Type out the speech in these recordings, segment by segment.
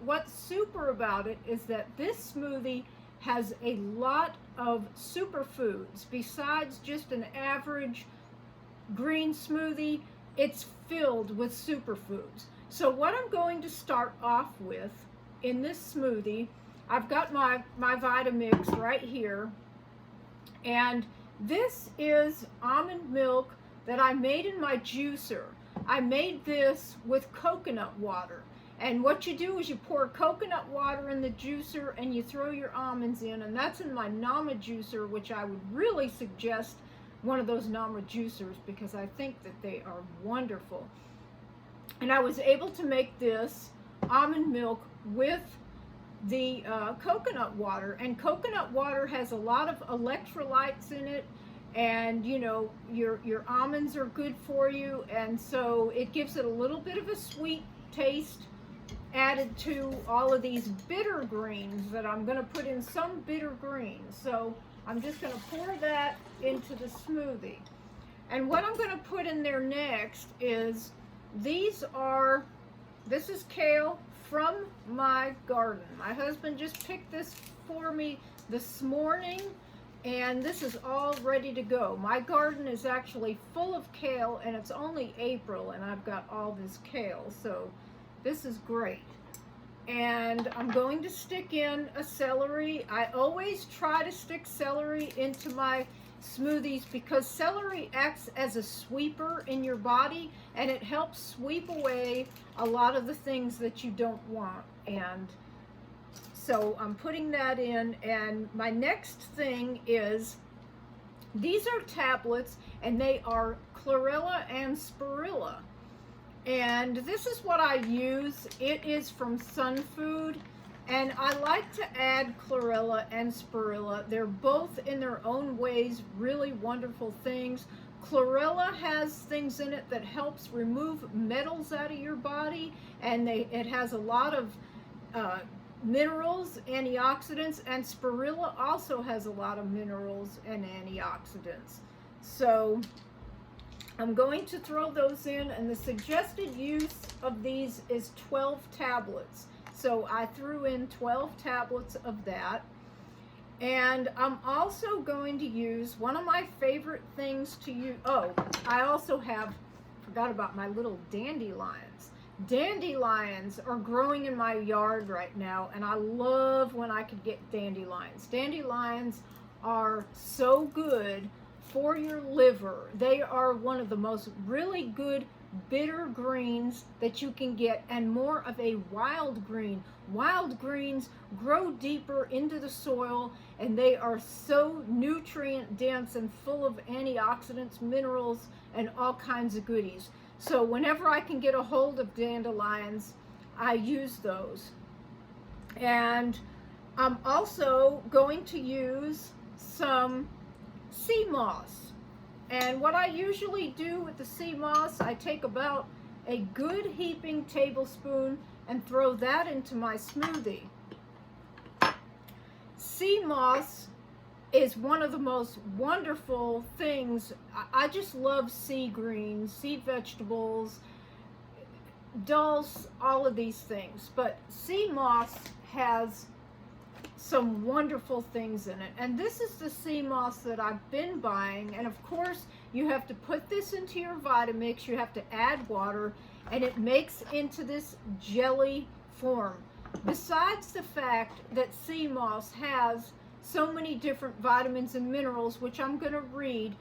what's super about it is that this smoothie has a lot of superfoods. Besides just an average green smoothie, it's filled with superfoods. So what I'm going to start off with in this smoothie, I've got my Vitamix right here, and this is almond milk that I made in my juicer. I made this with coconut water. And what you do is you pour coconut water in the juicer and you throw your almonds in, and that's in my Nama juicer, which I would really suggest one of those Nama juicers because I think that they are wonderful. And I was able to make this almond milk with the coconut water, and coconut water has a lot of electrolytes in it, and you know, your almonds are good for you, and so it gives it a little bit of a sweet taste added to all of these bitter greens that I'm going to put in some bitter greens. So I'm just going to pour that into the smoothie. And what I'm going to put in there next is this is kale from my garden. My husband just picked this for me this morning, and this is all ready to go. My garden is actually full of kale, and it's only April and I've got all this kale, so this is great. And I'm going to stick in a celery. I always try to stick celery into my smoothies because celery acts as a sweeper in your body, and it helps sweep away a lot of the things that you don't want. And so I'm putting that in, and my next thing is, these are tablets, and they are Chlorella and Spirilla. And this is what I use. It is from Sun Food, and I like to add Chlorella and Spirilla. They're both in their own ways really wonderful things. Chlorella has things in it that helps remove metals out of your body, and it has a lot of minerals, antioxidants, and Spirilla also has a lot of minerals and antioxidants. So I'm going to throw those in, and the suggested use of these is 12 tablets. So I threw in 12 tablets of that. And I'm also going to use one of my favorite things to use. Oh, I also forgot about my little dandelions. Dandelions are growing in my yard right now, and I love when I could get dandelions. Dandelions are so good for your liver. They are one of the most really good bitter greens that you can get, and more of a wild green. Wild greens grow deeper into the soil, and they are so nutrient dense and full of antioxidants, minerals, and all kinds of goodies. So whenever I can get a hold of dandelions, I use those. And I'm also going to use some sea moss. And what I usually do with the sea moss, I take about a good heaping tablespoon and throw that into my smoothie. Sea moss is one of the most wonderful things. I just love sea greens, sea vegetables, dulse, all of these things. But sea moss has some wonderful things in it, and this is the sea moss that I've been buying. And of course you have to put this into your Vitamix, you have to add water, and it makes into this jelly form. Besides the fact that sea moss has so many different vitamins and minerals, which I'm going to read,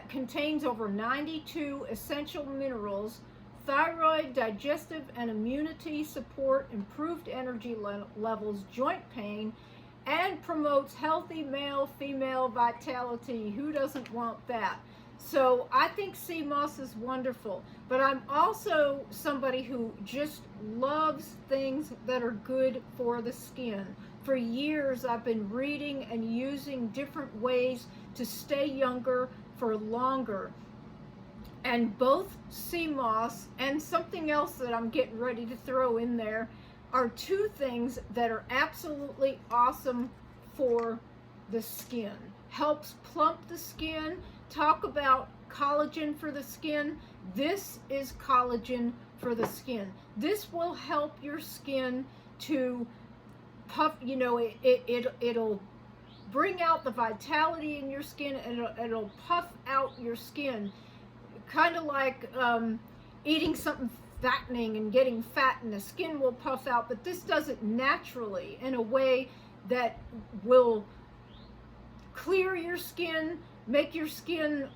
contains over 92 essential minerals: thyroid, digestive and immunity support, improved energy levels, joint pain, and promotes healthy male-female vitality. Who doesn't want that? So I think sea moss is wonderful, but I'm also somebody who just loves things that are good for the skin. For years I've been reading and using different ways to stay younger for longer. And both sea moss and something else that I'm getting ready to throw in there are two things that are absolutely awesome for the skin. Helps plump the skin. Talk about collagen for the skin. This is collagen for the skin. This will help your skin to puff, it'll bring out the vitality in your skin, and it'll puff out your skin, kind of like eating something fattening and getting fat, and the skin will puff out. But this does it naturally in a way that will clear your skin, make your skin,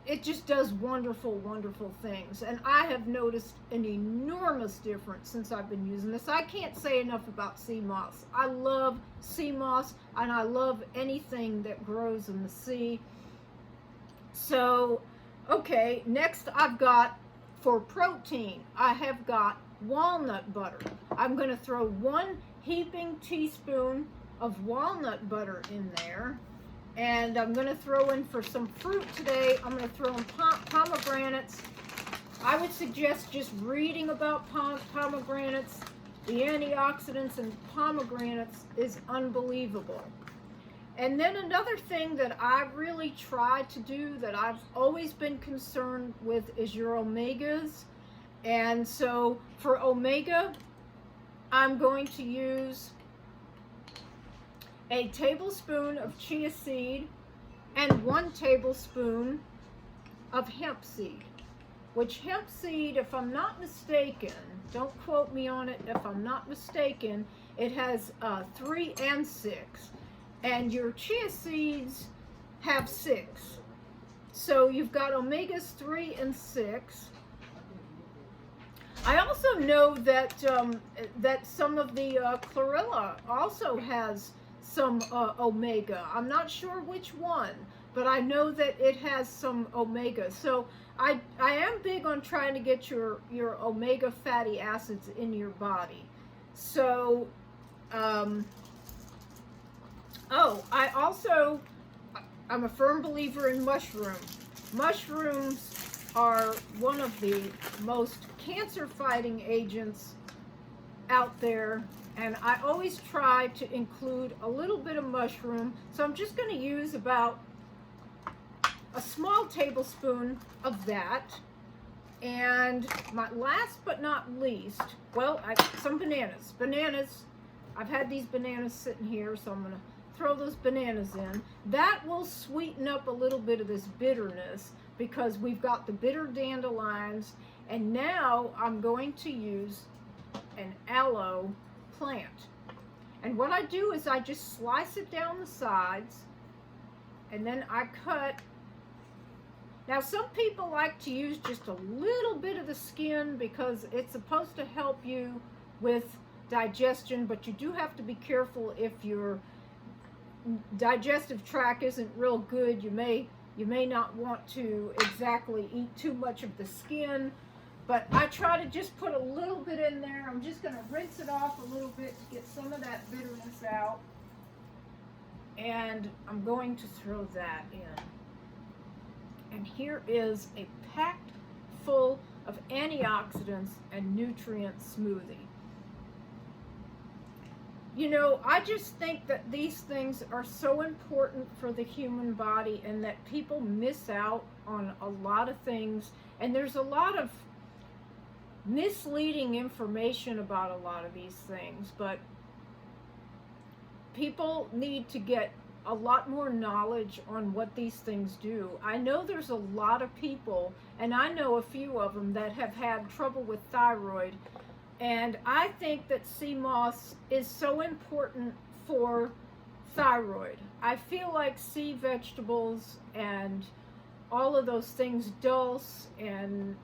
it just does wonderful, wonderful things. And I have noticed an enormous difference since I've been using this. I can't say enough about sea moss. I love sea moss, and I love anything that grows in the sea. So, okay, next I've got, for protein, I have got walnut butter. I'm going to throw 1 heaping teaspoon of walnut butter in there. And I'm going to throw in, for some fruit today, I'm going to throw in pomegranates. I would suggest just reading about pomegranates. The antioxidants in pomegranates is unbelievable. And then another thing that I really try to do, that I've always been concerned with, is your omegas. And so for omega, I'm going to use a tablespoon of chia seed and 1 tablespoon of hemp seed. Which hemp seed, if I'm not mistaken, don't quote me on it, if I'm not mistaken, it has 3 and 6. And your chia seeds have 6. So you've got omegas 3 and 6. I also know that that some of the chlorella also has some omega. I'm not sure which one, but I know that it has some omega. So I am big on trying to get your omega fatty acids in your body. So I'm a firm believer in mushrooms. Mushrooms are one of the most cancer-fighting agents out there, and I always try to include a little bit of mushroom. So I'm just going to use about a small tablespoon of that. And my last but not least, well, some bananas. I've had these bananas sitting here, so I'm going to throw those bananas in. That will sweeten up a little bit of this bitterness, because we've got the bitter dandelions. And now I'm going to use an aloe plant. And what I do is I just slice it down the sides, and then I cut. Now some people like to use just a little bit of the skin because it's supposed to help you with digestion, but you do have to be careful. If your digestive tract isn't real good, you may not want to exactly eat too much of the skin. But I try to just put a little bit in there. I'm just going to rinse it off a little bit to get some of that bitterness out. And I'm going to throw that in. And here is a packed full of antioxidants and nutrient smoothie. You know, I just think that these things are so important for the human body, and that people miss out on a lot of things. And there's a lot of misleading information about a lot of these things, but people need to get a lot more knowledge on what these things do. I know there's a lot of people, and I know a few of them, that have had trouble with thyroid, and I think that sea moss is so important for thyroid. I feel like sea vegetables and all of those things, dulse and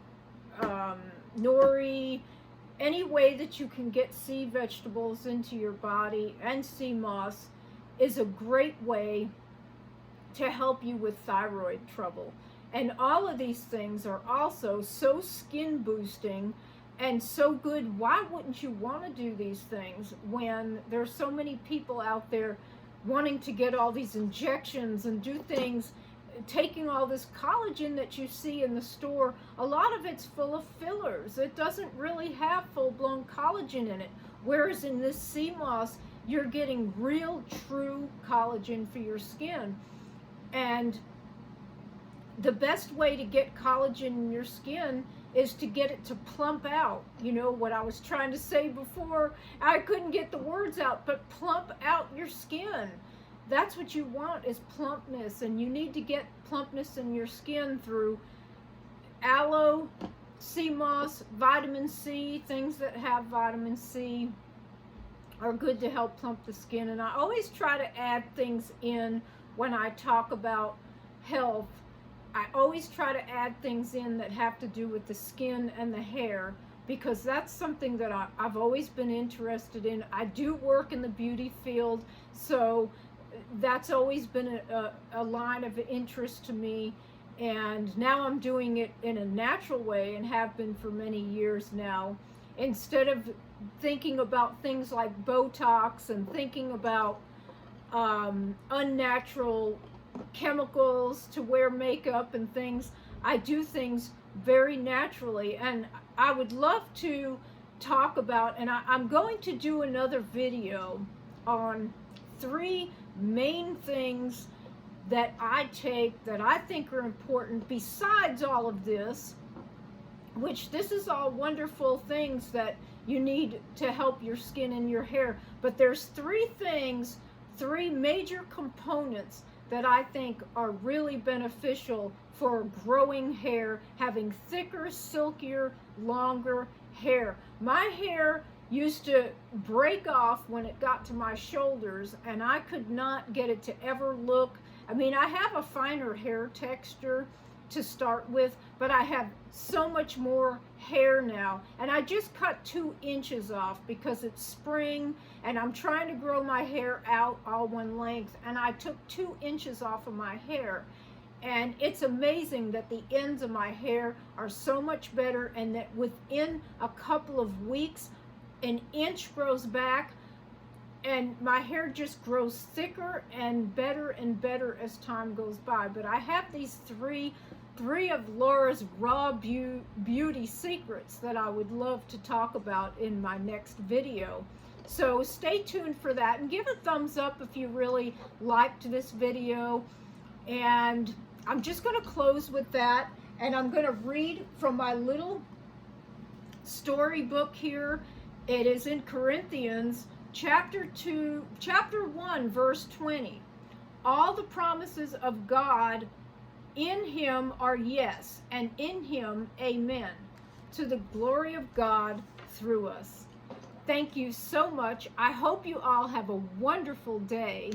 nori, any way that you can get sea vegetables into your body, and sea moss, is a great way to help you with thyroid trouble. And all of these things are also so skin boosting and so good. Why wouldn't you want to do these things when there's so many people out there wanting to get all these injections and do things, taking all this collagen that you see in the store? A lot of it's full of fillers. It doesn't really have full-blown collagen in it. Whereas in this sea moss, you're getting real, true collagen for your skin. And the best way to get collagen in your skin is to get it to plump out. You know what I was trying to say before? I couldn't get the words out, but plump out your skin. That's what you want, is plumpness, and you need to get plumpness in your skin through aloe, sea moss, vitamin C. Things that have vitamin C are good to help plump the skin. And I always try to add things in when I talk about health. I always try to add things in that have to do with the skin and the hair, because that's something that I've always been interested in. I do work in the beauty field, so that's always been a line of interest to me. And now I'm doing it in a natural way, and have been for many years now. Instead of thinking about things like Botox and thinking about unnatural chemicals to wear makeup and things, I do things very naturally. And I would love to talk about, and I'm going to do another video on 3 main things that I take that I think are important besides all of this, which this is all wonderful things that you need to help your skin and your hair. But there's 3 things, 3 major components that I think are really beneficial for growing hair, having thicker, silkier, longer hair. My hair used to break off when it got to my shoulders, and I could not get it to ever look, I mean, I have a finer hair texture to start with, but I have so much more hair now. And I just cut 2 inches off because it's spring and I'm trying to grow my hair out all one length, and I took 2 inches off of my hair. And it's amazing that the ends of my hair are so much better, and that within a couple of weeks, an inch grows back, and my hair just grows thicker and better as time goes by. But I have these three of Laura's raw beauty secrets that I would love to talk about in my next video. So stay tuned for that, and give a thumbs up if you really liked this video. And I'm just going to close with that, and I'm going to read from my little storybook here. It is in Corinthians chapter 1, verse 20. All the promises of God in him are yes, and in him amen, to the glory of God through us. Thank you so much. I hope you all have a wonderful day.